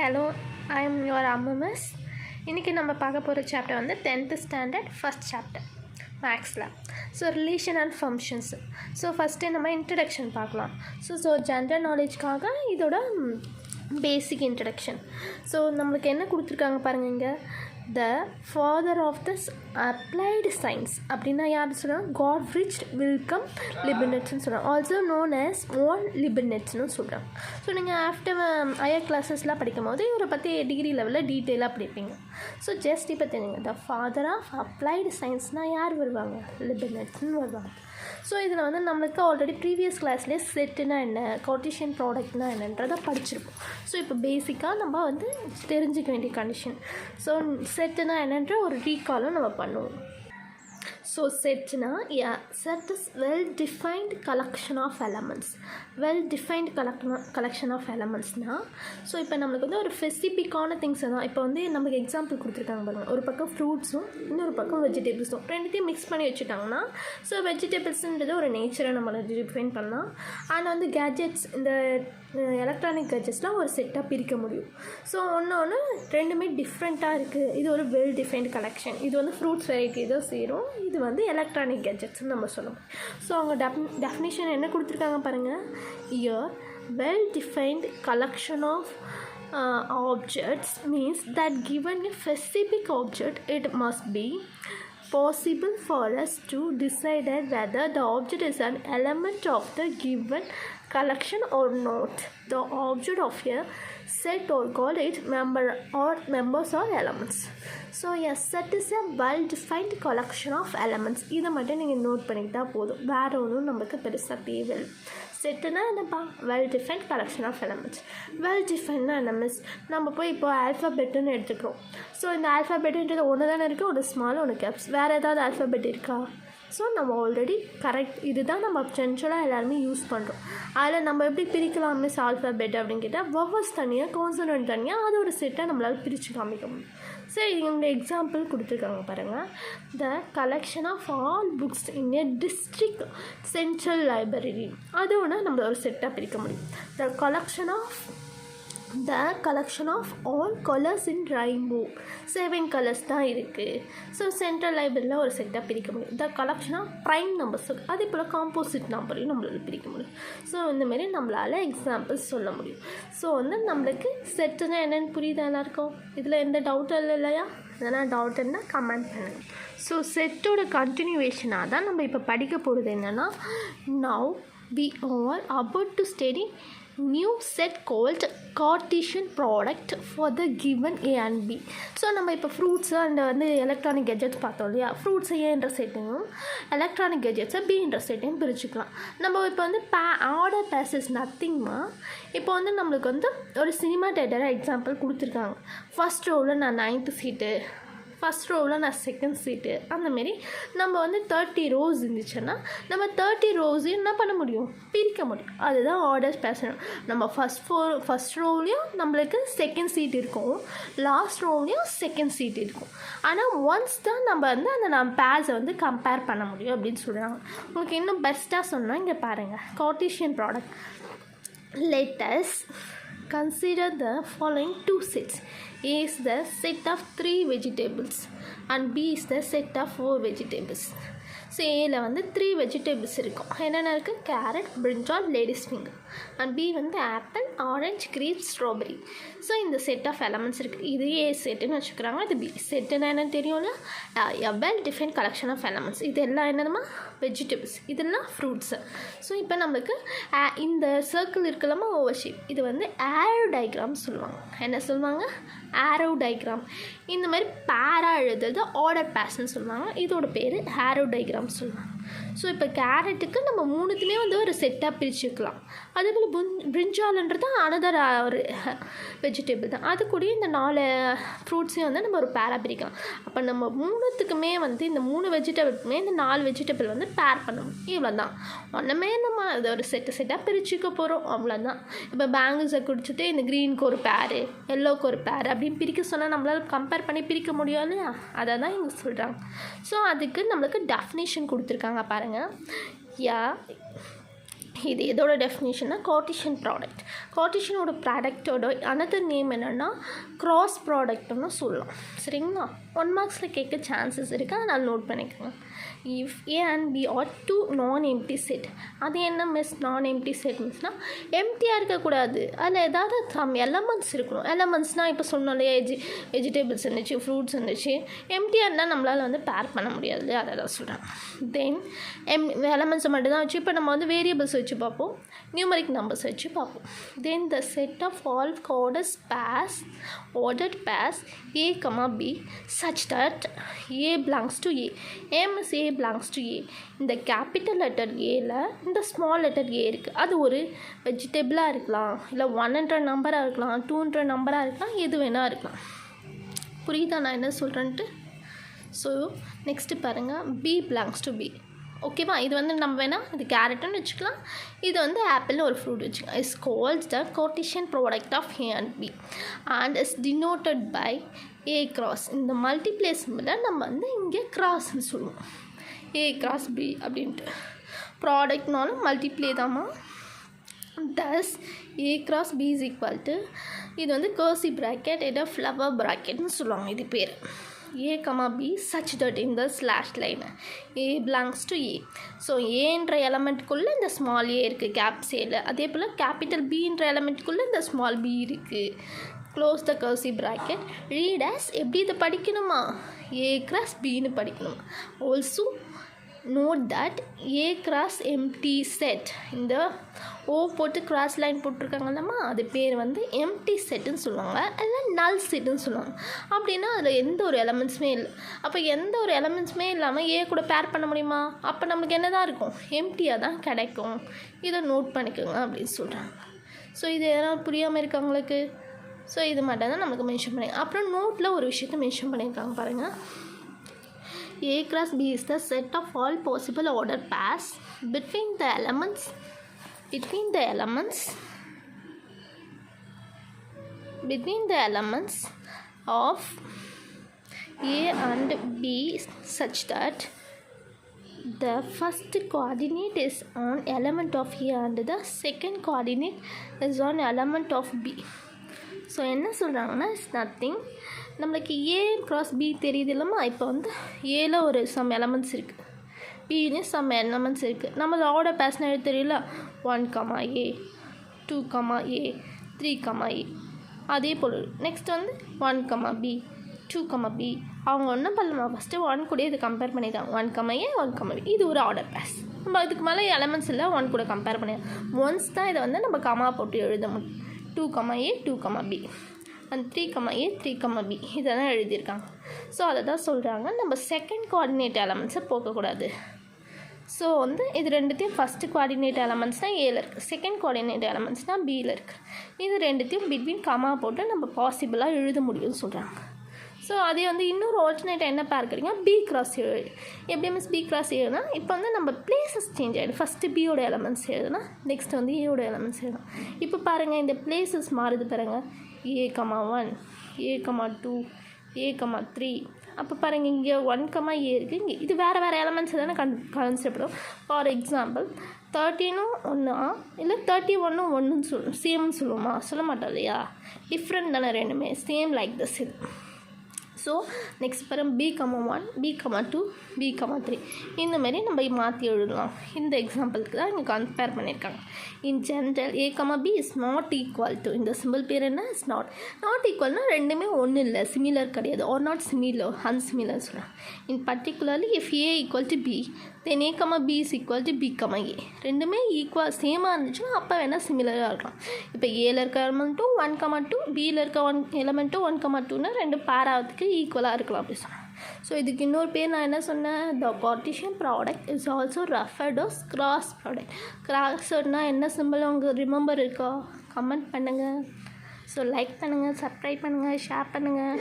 Hello, I am your Ammu miss. இன்றைக்கி நம்ம பார்க்க போகிற சாப்டர் வந்து 10th ஸ்டாண்டர்ட் ஃபஸ்ட் சாப்டர் மேக்ஸில். So relation and functions. So first நம்ம இன்ட்ரடக்ஷன் பார்க்கலாம். ஸோ ஜென்ரல் நாலேஜ்க்காக இதோட பேசிக் இன்ட்ரடக்ஷன். ஸோ நம்மளுக்கு என்ன கொடுத்துருக்காங்க பாருங்கள். இங்கே the father of this applied science அப்படின்னா யார் சொல்கிறாங்க? காட்ஃப்ரிட்ஜ் வில்கம் லிபனிட்ஸ்னு சொல்கிறாங்க. ஆல்சோ நோன் ஆஸ் வான் லிபனிட்ஸ்னு சொல்கிறாங்க. ஸோ நீங்கள் ஆஃப்டர் ஹையர் கிளாஸஸ்லாம் படிக்கும் போது இவரை பற்றி டிகிரி லெவலில் டீட்டெயிலாக படிப்பீங்க. ஸோ ஜஸ்ட் இப்போ தெரியுங்க, த ஃபாதர் ஆஃப் அப்ளைடு சயின்ஸ்னால் யார் வருவாங்க? லிபனிட்ஸ்னு வருவாங்க. ஸோ இதில் வந்து நம்மளுக்கு ஆல்ரெடி ப்ரீவியஸ் கிளாஸ்லேயே செட்டுனா என்ன, கார்ட்டீசியன் ப்ராடக்ட்னா என்னன்றதை படிச்சிருப்போம். ஸோ இப்போ பேசிக்காக நம்ம வந்து தெரிஞ்சிக்க வேண்டிய கண்டிஷன். ஸோ செட்டுனா என்னன்ற ஒரு ரீகாலும் நம்ம பண்ணுவோம். ஸோ செட்னா set is well defined collection of elements. Well defined collection of எலமெண்ட்ஸ்னால் ஸோ இப்போ நம்மளுக்கு வந்து ஒரு ஸ்பெசிஃபிக்கான திங்ஸ் தான். இப்போ வந்து நமக்கு எக்ஸாம்பிள் கொடுத்துருக்காங்க பாருங்கள். ஒரு பக்கம் ஃப்ரூட்ஸும் இன்னொரு பக்கம் வெஜிடபிள்ஸும் ரெண்டுத்தையும் மிக்ஸ் பண்ணி வச்சுட்டாங்கன்னா ஸோ வெஜிடபிள்ஸுன்றது ஒரு நேச்சரை நம்மளை டிஃபைன் பண்ணலாம். ஆனால் வந்து கேஜெட்ஸ், இந்த எலக்ட்ரானிக் கேஜெட்ஸ்லாம் ஒரு செட்டாக பிரிக்க முடியும். ஸோ ஒன்று ரெண்டுமே டிஃப்ரெண்ட்டாக இருக்குது. இது ஒரு வெல் டிஃபைன்ட் கலெக்ஷன். இது வந்து ஃப்ரூட்ஸ் வெரைட்டி இதோ சேரும். இது வந்து எலக்ட்ரானிக் கேஜெட்ஸ்ன்னு நம்ம சொல்லணும். ஸோ அவங்க டெஃபினிஷன் என்ன கொடுத்துருக்காங்க பாருங்கள். Here well defined collection of objects means that given a specific object it must be possible for us to decide whether the object is an element of the given collection or not. The object of a set or call it member or members or elements. So a set is a well defined collection of elements. இதை மட்டும் நீங்கள் note பண்ணிக்கிட்டா போதும், வேறு ஒன்றும் நமக்கு பெருசாக தேவையில்லை. செட்டுனா என்னப்பா? Well defined collection of elements. Well டிஃபைன்னா என்ன மிஸ்? நம்ம போய் இப்போ ஆல்ஃபாபெட்டுன்னு எடுத்துக்கிறோம். ஸோ இந்த ஆல்ஃபாபெட்டுன்றது ஒன்று தானே இருக்குது, ஒன்று ஸ்மால் ஒன்று கேப்ஸ். வேறு ஏதாவது ஆல்ஃபாபெட் இருக்கா? ஸோ நம்ம ஆல்ரெடி கரெக்ட் இதுதான் நம்ம ஜென்ரலாக எல்லாருமே யூஸ் பண்ணுறோம். அதில் நம்ம எப்படி பிரிக்கலாம் மிஸ் ஆல்ஃபாபெட் அப்படின்னு கேட்டால் வவல்ஸ் தனியாக, கான்சனன்ட் தனியாக, அது ஒரு செட்டை நம்மளால் பிரித்து காமிக்க முடியும். சரி, இவங்க எக்ஸாம்பிள் கொடுத்துருக்காங்க பாருங்கள். The collection of all books in a district central library, அது ஒன்று நம்ம ஒரு செட்டாக பிரிக்க முடியும். The collection of all colours in rainbow, 7 colours தான் இருக்குது. ஸோ சென்ட்ரல் லைப்ரரியில் ஒரு செட்டாக பிரிக்க முடியும். The collection of prime numbers, அதே போல் காம்போசிட் நம்பரையும் நம்மளால் பிரிக்க முடியும். ஸோ இந்தமாரி நம்மளால் எக்ஸாம்பிள்ஸ் சொல்ல முடியும். ஸோ வந்து நம்மளுக்கு செட்டுன்னா என்னென்னு புரியுதா எல்லாருக்கும்? இதில் எந்த டவுட்டும் இல்லையா? இதெல்லாம் டவுட் இருந்தால் கமெண்ட் பண்ணுங்கள். ஸோ செட்டோட கண்டினியூவேஷனாக தான் நம்ம இப்போ படிக்க போகிறது என்னென்னா, now we are about to study new set called Cartesian product for the given A and B. So நம்ம இப்போ ஃப்ரூட்ஸு அண்ட் வந்து எலக்ட்ரானிக் கேஜெட்ஸ் பார்த்தோம் இல்லையா? ஃப்ரூட்ஸை ஏன்ற செட்டையும் எலக்ட்ரானிக் கேஜெட்ஸை பின்ற செட்டையும் பிரிச்சுக்கலாம். நம்ம இப்போ வந்து ஆர்டர் பேசஸ் நத்திங்மா. இப்போ வந்து நம்மளுக்கு வந்து ஒரு சினிமா தேட்டரை எக்ஸாம்பிள் கொடுத்துருக்காங்க. ஃபஸ்ட் ரோவில் நான் 9th சீட்டு, ஃபஸ்ட் ரோவில் நான் 2nd சீட்டு, அந்தமாரி நம்ம வந்து 30 rows இருந்துச்சுன்னா நம்ம 30 ரோஸையும் என்ன பண்ண முடியும்? பிரிக்க முடியும். அதுதான் ஆர்டர்ஸ் பேசணும். நம்ம ஃபஸ்ட் ரோவ்லேயும் நம்மளுக்கு 2nd சீட் இருக்கும், லாஸ்ட் ரோவ்லேயும் 2nd சீட் இருக்கும். ஆனால் ஒன்ஸ் தான் நம்ம வந்து அந்த பேர்ஸை வந்து கம்பேர் பண்ண முடியும் அப்படின்னு சொல்கிறாங்க. உங்களுக்கு இன்னும் பெஸ்ட்டாக சொன்னால் இங்கே பாருங்கள். Cartesian product. Let us consider the following two sets. A is the set of 3 vegetables and B is the set of 4 vegetables. So ஏல வந்து 3 வெஜிடபிள்ஸ் இருக்கும். என்னென்ன இருக்குது? Carrot, brinjal, ladies finger. And B வந்து apple, orange, grape, strawberry. So இந்த set of elements இருக்குது. இது ஏ செட்டுன்னு வச்சுக்கிறாங்க. இது பி செட்டுன்னா என்னென்னு தெரியும்ல? Well define collection of elements. இது எல்லாம் என்னதுமா? வெஜிடபிள்ஸ். இதெல்லாம் ஃப்ரூட்ஸு. ஸோ இப்போ நம்மளுக்கு இந்த சர்க்கிள் இருக்கலாமா, ஓவர் ஷேப், இது வந்து ஆரோ டயக்ராம் சொல்லுவாங்க. என்ன சொல்லுவாங்க? Arrow diagram. இந்த மாதிரி பேராக எழுதுறது ஆர்டர் பேஸ்ன்னு சொல்லுவாங்க. இதோட பேர் ஆரோ டயக்ராம் சொல்லுவாங்க. ஸோ இப்போ கேரட்டுக்கு நம்ம 3த்துமே வந்து ஒரு செட்டாக பிரிச்சுக்கலாம். அதே போல் பிரிஞ்சால்ன்றது அனதர் ஒரு வெஜிடபிள் தான். அது கூட இந்த 4 ஃப்ரூட்ஸையும் வந்து நம்ம ஒரு பேராக பிரிக்கலாம். அப்போ நம்ம 3த்துக்குமே வந்து இந்த 3 வெஜிடபிளுக்குமே இந்த 4 வெஜிடபிள் வந்து பேர் பண்ணணும். இவ்வளோ தான். ஒன்றுமே நம்ம அதை ஒரு செட்டாக பிரிச்சுக்க போகிறோம், அவ்வளோதான். இப்போ பேங்கிள்ஸை குடிச்சிட்டு இந்த க்ரீனுக்கு ஒரு பேரு, எல்லோவுக்கு ஒரு பேர் அப்படின்னு பிரிக்க சொன்னால் நம்மளால் கம்பேர் பண்ணி பிரிக்க முடியும் இல்லையா? அதை தான் இங்கே சொல்கிறாங்க. ஸோ அதுக்கு நம்மளுக்கு டெஃபினேஷன் கொடுத்துருக்காங்க பாருங்கள். இது எதோட டெஃபினேஷன்னா கார்ட்டீசியன் ப்ராடக்ட். கார்ட்டீசியனோட ப்ராடக்டோட அனதர் நேம் என்னென்னா கிராஸ் ப்ராடக்ட்னு சொல்லலாம். சரிங்களா? 1 மார்க்ஸில் கேட்க சான்சஸ் இருக்குது, அதனால் நோட் பண்ணிக்கோங்க. If A and B are two non empty set. அது என்ன மிஸ் நான் எம்டி செட் மிஸ்னால் எம்டியாக இருக்கக்கூடாது, அதில் ஏதாவது சம் எலமெண்ட்ஸ் இருக்கணும். எலமெண்ட்ஸ்னால் இப்போ சொன்னோம் இல்லையா, வெஜிடபிள்ஸ் இருந்துச்சு, ஃப்ரூட்ஸ் இருந்துச்சு. எம்டியாக இருந்தால் நம்மளால் வந்து பேர் பண்ண முடியாது இல்லையா, அதை தான் சொல்கிறேன். தென் எலமெண்ட்ஸை மட்டும் தான் வச்சு இப்போ நம்ம வந்து வேரியபிள்ஸ் வச்சு பார்ப்போம், நியூமரிக் நம்பர்ஸ் வச்சு பார்ப்போம். Then the set of all ordered pairs A, B such that A belongs to A. M is A belongs to A. இந்த கேபிட்டல் லெட்டர் ஏல இந்த ஸ்மால் லெட்டர் ஏ இருக்குது. அது ஒரு வெஜிடபிளாக இருக்கலாம், இல்லை 100 நம்பராக இருக்கலாம், 200 நம்பராக இருக்கலாம், எது வேணால் இருக்கலாம். புரியுதா நான் என்ன சொல்கிறேன்ட்டு? ஸோ நெக்ஸ்ட்டு பாருங்கள், B belongs to B. ஓகேவா? இது வந்து நம்ம வேணால் இது கேரட்டுன்னு வச்சுக்கலாம், இது வந்து ஆப்பிள்னு ஒரு ஃப்ரூட் வச்சுக்கலாம். Is called the Cartesian product of A and B and is denoted by A cross. இந்த மல்டிப்ளே சிம்பிளில் நம்ம வந்து இங்கே கிராஸ்ன்னு சொல்லுவோம், ஏ கிராஸ் பி அப்படின்ட்டு. ப்ராடக்ட்னாலும் மல்டிப்ளே தாம்மா. Thus A cross B is equal to, இது வந்து கர்சி ப்ராக்கெட், இதை ஃப்ளவர் ப்ராக்கெட்னு சொல்லுவாங்க இது பேர். A, B such that in the slash line A belongs to A. So ஏன்ற எலமெண்ட்குள்ளே இந்த ஸ்மால் ஏ இருக்குது கேப்ஸ் ஏல, அதே போல் கேபிட்டல் பின்ற எலமெண்ட்குள்ளே இந்த ஸ்மால் பி இருக்குது. Close the curly bracket. Read as எப்படி இதை படிக்கணுமா, ஏ கிராஸ் பின்னு படிக்கணுமா. Also note that A cross empty set, இந்த ஓ போட்டு கிராஸ் லைன் போட்டிருக்காங்கல்லம்மா, அது பேர் வந்து எம்டி செட்டுன்னு சொல்லுவாங்க, இல்லை நல் செட்டுன்னு சொல்லுவாங்க. அப்படின்னா அதில் எந்த ஒரு எலமெண்ட்ஸுமே இல்லை. அப்போ எந்த ஒரு எலமெண்ட்ஸுமே இல்லாமல் ஏ கூட பேர் பண்ண முடியுமா? அப்போ நமக்கு என்ன தான் இருக்கும், எம்டியாக தான் கிடைக்கும். இதை நோட் பண்ணிக்கோங்க அப்படின்னு சொல்கிறாங்க. ஸோ இது எதனால் புரியாமல் இருக்கவங்களுக்கு, ஸோ இது மட்டும் தான் நமக்கு மென்ஷன் பண்ணி. அப்புறம் நோட்டில் ஒரு விஷயத்தை மென்ஷன் பண்ணியிருக்காங்க பாருங்கள். A cross B is the set of all possible ordered pairs between the elements of A and B such that the first coordinate is on element of A and the second coordinate is on element of B. So என்ன சொல்கிறாங்கன்னா, it's nothing, நம்மளுக்கு ஏ cross B தெரியுது இல்லைம்மா. இப்போ வந்து ஏல ஒரு some elements இருக்குது, பின்னு சம் எலமெண்ட்ஸ் இருக்குது. நம்ம ஆர்டர் பேஸ்னா எழுத தெரியல, 1, A 2, A 3, A. அதே போல் நெக்ஸ்ட் வந்து 1, B 2, B. அவங்க ஒன்றும் பண்ணலாம், ஃபஸ்ட்டு 1 கூட இது கம்பேர் பண்ணிட்டாங்க, 1, A 1, B. இது ஒரு ஆர்டர் பேஸ். நம்ம இதுக்கு மேலே எலமெண்ட்ஸ் இல்லை, 1 கூட கம்பேர் பண்ணி ஒன்ஸ் தான் இதை வந்து நம்ம கமா போட்டு எழுத முடியும். 2, A 2, B and 3, A 3, B இதெல்லாம் எழுதியிருக்காங்க. ஸோ அதை தான் சொல்கிறாங்க, நம்ம செகண்ட் கோஆர்டினேட் எலமெண்ட்ஸை போக்கக்கூடாது. ஸோ வந்து இது ரெண்டுத்தையும் ஃபஸ்ட்டு கோஆர்டினேட் எலமெண்ட்ஸ் தான் ஏல இருக்குது, செகண்ட் கோஆர்டினேட் எலமெண்ட்ஸ் தான் பியில் இருக்குது. இது ரெண்டுத்தையும் பிட்வீன் கமா போட்டு நம்ம பாசிபிளாக எழுத முடியும்னு சொல்கிறாங்க. ஸோ அதே வந்து இன்னொரு ஆல்டர்னேட்டாக என்ன பேர் கிடைக்குங்க, பி கிராஸ் ஏழு. எப்படி மிஸ் பி கிராஸ் ஏழுனா, இப்போ வந்து நம்ம பிளேசஸ் சேஞ்ச் ஆகிடும். ஃபஸ்ட்டு பியோட எலமெண்ட்ஸ் எழுதுனா நெக்ஸ்ட் வந்து ஏயோட எலமெண்ட்ஸ் எழுதணும். இப்போ பாருங்கள், இந்த பிளேசஸ் மாறுது பாருங்கள், A, 1 A, 2 A, 3. அப்போ பாருங்கள், இங்கே 1, A இருக்குது, இங்கே இது வேறு எலமெண்ட்ஸ் தானே கான்செப்டும். ஃபார் எக்ஸாம்பிள் 13 1 இல்லை 31 1ன்னு சொல்லுவோம், சேம்னு சொல்லுவோமா, சொல்ல மாட்டோம் இல்லையா, டிஃப்ரெண்ட் தானே ரெண்டுமே, சேம் லைக் திஸ் இது. ஸோ நெக்ஸ்ட் பாருங்கள், B, 1 B, 2 B, 3 இந்த மாதிரி நம்ம மாற்றி எழுதலாம். இந்த எக்ஸாம்பிளுக்கு தான் இங்கே கம்பேர் பண்ணியிருக்காங்க. In general A, B is not equal to, இந்த சிம்பிள் பேர் என்ன, இஸ் நாட் ஈக்குவல்னால் ரெண்டுமே ஒன்றும் இல்லை, சிமிலர் கிடையாது, ஆர் நாட் சிமிலர், அன்சிமிலர் சொல்கிறேன். In particularly if A equal to B then A, B is equal to B, A ரெண்டுமே equal சேமாக இருந்துச்சுன்னா அப்போ வேணால் சிமிலராக இருக்கலாம். இப்போ ஏல இருக்க எலமெண்ட்டும் 1, 2 பியில் இருக்க எலமெண்ட்டும் 1, 2ன்னு ரெண்டு பேராவதுக்கு ஈக்குவலாக இருக்கலாம் அப்படி சொன்னேன். ஸோ இதுக்கு இன்னொரு பேர் நான் என்ன சொன்னேன், the Cartesian product is also referred as cross product. கிராஸ்னா என்ன சிம்பிள் உங்களுக்கு ரிமெம்பர் இருக்கா, கமெண்ட் பண்ணுங்கள். ஸோ லைக் பண்ணுங்கள், சப்ஸ்கிரைப் பண்ணுங்கள், ஷேர் பண்ணுங்கள்.